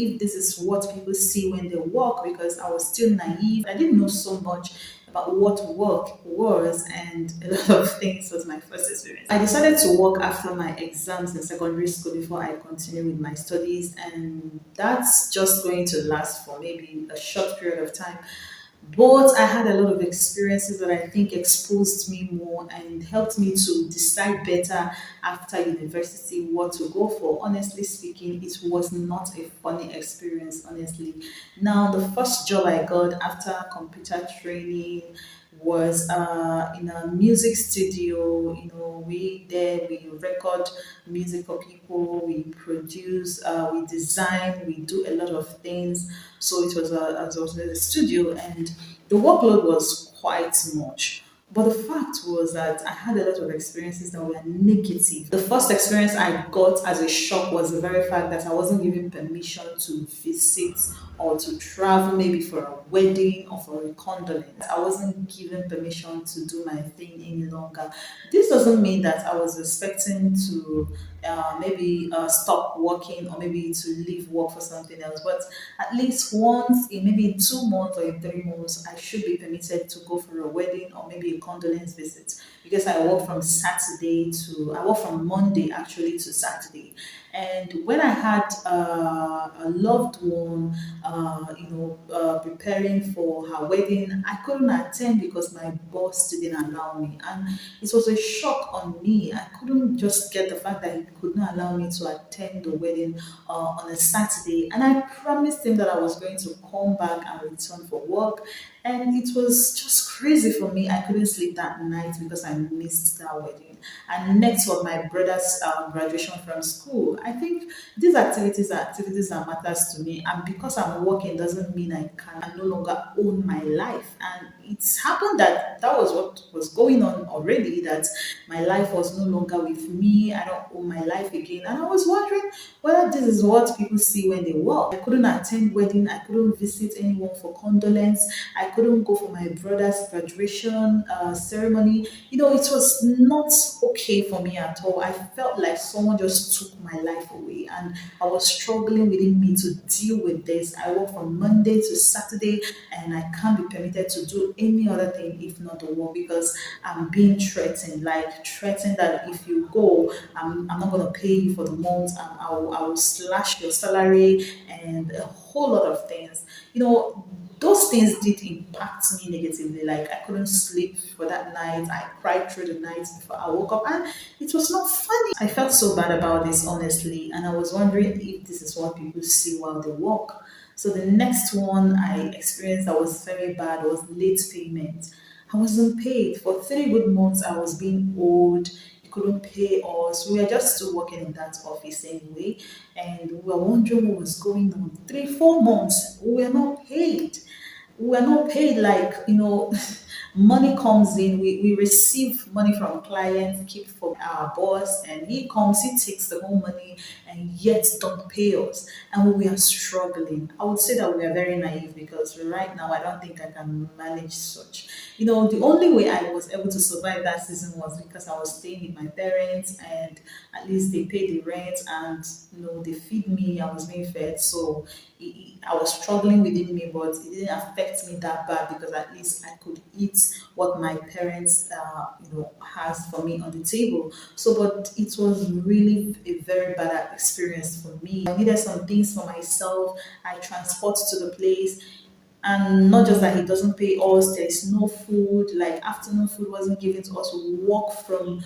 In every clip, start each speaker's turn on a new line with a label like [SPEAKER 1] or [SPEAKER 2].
[SPEAKER 1] if this is what people see when they work, because I was still naive. I didn't know so much about what work was, and a lot of things was my first experience. I decided to work after my exams in secondary school before I continue with my studies, and that's just going to last for maybe a short period of time. But I had a lot of experiences that I think exposed me more and helped me to decide better after university what to go for. Honestly speaking, it was not a funny experience, honestly. Now, the first job I got after computer training was in a music studio. We record music for people, we produce, we design, we do a lot of things. So it was a studio, and the workload was quite much. But the fact was that I had a lot of experiences that were negative. The first experience I got as a shock was the very fact that I wasn't given permission to visit or to travel, maybe for a wedding or for a condolence. I wasn't given permission to do my thing any longer. This doesn't mean that I was expecting to maybe stop working or maybe to leave work for something else, but at least once in maybe 2 months or in 3 months, I should be permitted to go for a wedding or maybe a condolence visit, because I work from Monday actually to Saturday. And when I had a loved one, preparing for her wedding, I couldn't attend because my boss didn't allow me. And it was a shock on me. I couldn't just get the fact that he could not allow me to attend the wedding on a Saturday. And I promised him that I was going to come back and return for work. And it was just crazy for me. I couldn't sleep that night because I missed that wedding. And next was my brother's graduation from school. I think these activities are activities that matters to me. And because I'm working doesn't mean I no longer own my life. And it's happened that that was what was going on already, that my life was no longer with me. I don't own my life again. And I was wondering whether this is what people see when they walk. I couldn't attend wedding. I couldn't visit anyone for condolence. I couldn't go for my brother's graduation ceremony. It was not okay for me at all. I felt like someone just took my life away, and I was struggling within me to deal with this. I work from Monday to Saturday, and I can't be permitted to do any other thing if not the work, because I'm being threatened, like threatened that if you go, I'm not going to pay you for the month, and I will slash your salary and a whole lot of things. Those things did impact me negatively. Like, I couldn't sleep for that night. I cried through the night before I woke up, and it was not funny. I felt so bad about this, honestly, and I was wondering if this is what people see while they walk. So the next one I experienced that was very bad was late payment. I wasn't paid for 3 good months. I was being owed. You couldn't pay us. We were just still working in that office anyway, and we were wondering what was going on. 3, 4 months, we were not paid. We were not paid, like, money comes in, we receive money from clients, keep for our boss, and he comes, he takes the whole money and yet don't pay us. And we are struggling. I would say that we are very naive, because right now I don't think I can manage such. The only way I was able to survive that season was because I was staying with my parents, and at least they pay the rent, and they feed me. I was being fed, so I was struggling within me, but it didn't affect me that bad, because at least I could eat what my parents, has for me on the table. So, but it was really a very bad experience for me. I needed some things for myself. I transport to the place, and not just that he doesn't pay us, there's no food, like afternoon food wasn't given to us. We walk from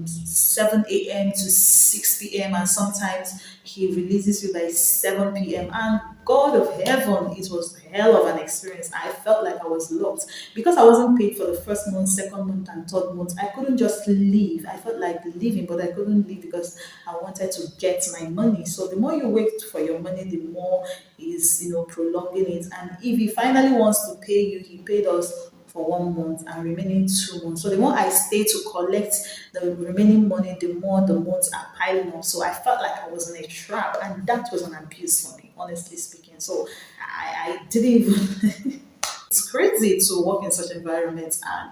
[SPEAKER 1] 7 a.m. to 6 p.m., and sometimes he releases you by 7 p.m. And God of heaven, it was hell of an experience. I felt like I was locked because I wasn't paid for the first month, second month, and third month. I couldn't just leave. I felt like leaving, but I couldn't leave because I wanted to get my money. So the more you wait for your money, the more is prolonging it. And if he finally wants to pay you, he paid us for 1 month and remaining 2 months. So the more I stay to collect the remaining money, the more the months are piling up. So I felt like I was in a trap, and that was an abuse for me, honestly speaking. So I didn't even. It's crazy to work in such environments, and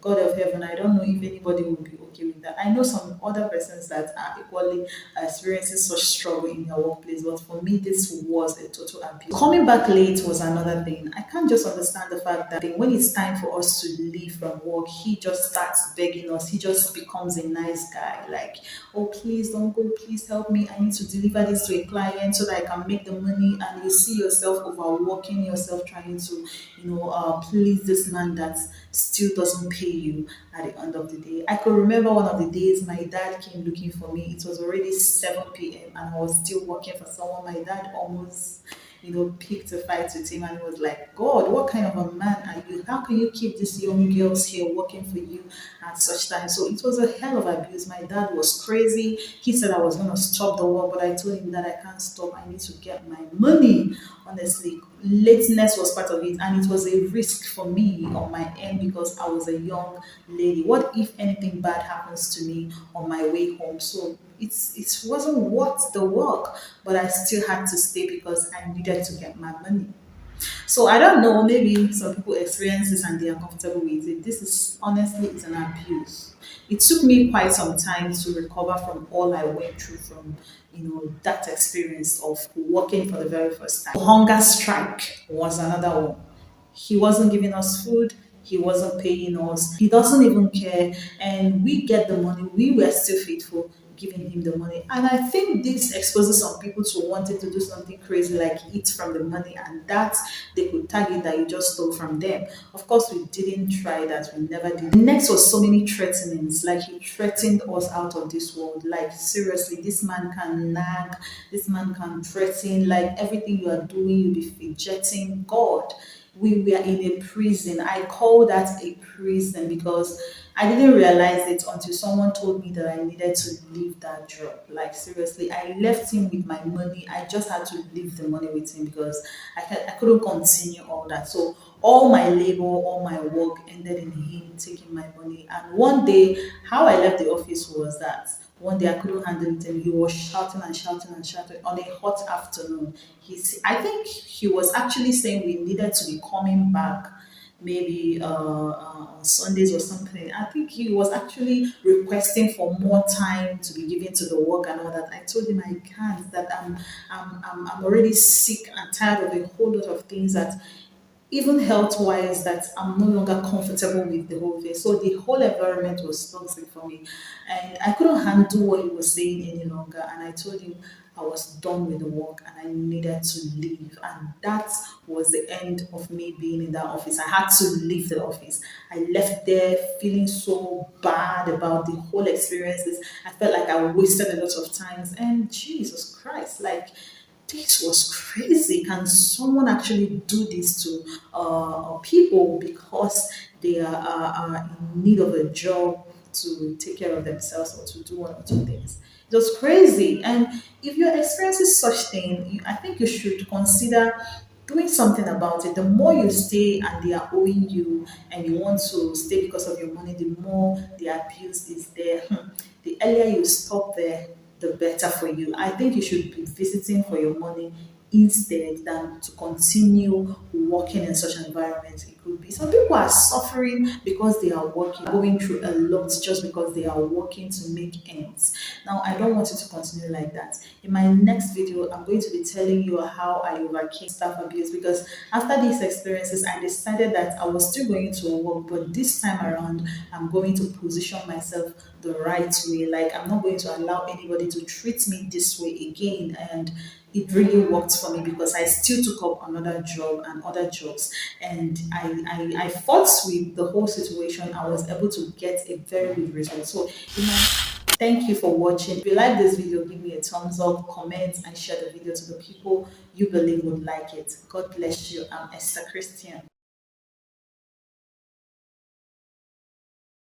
[SPEAKER 1] God of heaven, I don't know if anybody will be okay with that. I know some other persons that are equally experiencing such struggle in their workplace, but for me, this was a total abuse. Coming back late was another thing. I can't just understand the fact that when it's time for us to leave from work, he just starts begging us. He just becomes a nice guy, like, oh, please don't go, please help me. I need to deliver this to a client so that I can make the money. And you see yourself overworking yourself trying to, please this man that still doesn't pay you at the end of the day. I could remember one of the days my dad came looking for me. It was already 7 p.m. and I was still working for someone. My dad almost picked a fight with him and he was like, God, what kind of a man are you? How can you keep these young girls here working for you at such time? So it was a hell of abuse. My dad was crazy. He said I was going to stop the war, but I told him that I can't stop. I need to get my money. Honestly, lateness was part of it, and it was a risk for me on my end because I was a young lady. What if anything bad happens to me on my way home? So it wasn't worth the work, but I still had to stay because I needed to get my money. So I don't know, maybe some people experience this and they are comfortable with it. This is honestly it's an abuse. It took me quite some time to recover from all I went through from that experience of working for the very first time. Hunger strike was another one. He wasn't giving us food. He wasn't paying us. He doesn't even care. And we get the money. We were still faithful giving him the money. And I think this exposes some people to wanting to do something crazy like eat from the money and that they could tag it that you just stole from them. Of course, we didn't try that. We never did. Next was so many threatenings. Like he threatened us out of this world. Like seriously, this man can nag. This man can threaten. Like everything you are doing, you'll be fidgeting. God, we were in a prison. I call that a prison because I didn't realize it until someone told me that I needed to leave that job. Like seriously, I left him with my money. I just had to leave the money with him because I couldn't continue all that. So all my labor, all my work ended in him taking my money. And one day, how I left the office was that one day I couldn't handle it and he was shouting and shouting and shouting on a hot afternoon. I think he was actually saying we needed to be coming back maybe on Sundays or something. I think he was actually requesting for more time to be given to the work and all that. I told him I can't, that I'm already sick and tired of a whole lot of things that even health wise that I'm no longer comfortable with the whole thing. So the whole environment was toxic for me. And I couldn't handle what he was saying any longer. And I told him I was done with the work and I needed to leave. And that was the end of me being in that office. I had to leave the office. I left there feeling so bad about the whole experiences. I felt like I wasted a lot of times. And Jesus Christ, like this was crazy. Can someone actually do this to people because they are in need of a job to take care of themselves or to do one or two things? It was crazy. And if you're experiencing such thing, I think you should consider doing something about it. The more you stay and they are owing you and you want to stay because of your money, the more the abuse is there. The earlier you stop there, the better for you. I think you should be visiting for your money instead than to continue working in such an environment. It could be some people are suffering because they are working, going through a lot just because they are working to make ends. Now, I don't want you to continue like that. In my next video, I'm going to be telling you how I overcame staff abuse because after these experiences, I decided that I was still going to work, but this time around, I'm going to position myself the right way. Like, I'm not going to allow anybody to treat me this way again. And it really worked for me because I still took up another job and other jobs. And I fought with the whole situation. I was able to get a very good result. So, thank you for watching. If you like this video, give me a thumbs up, comment, and share the video to the people you believe would like it. God bless you. I'm Esther Christian.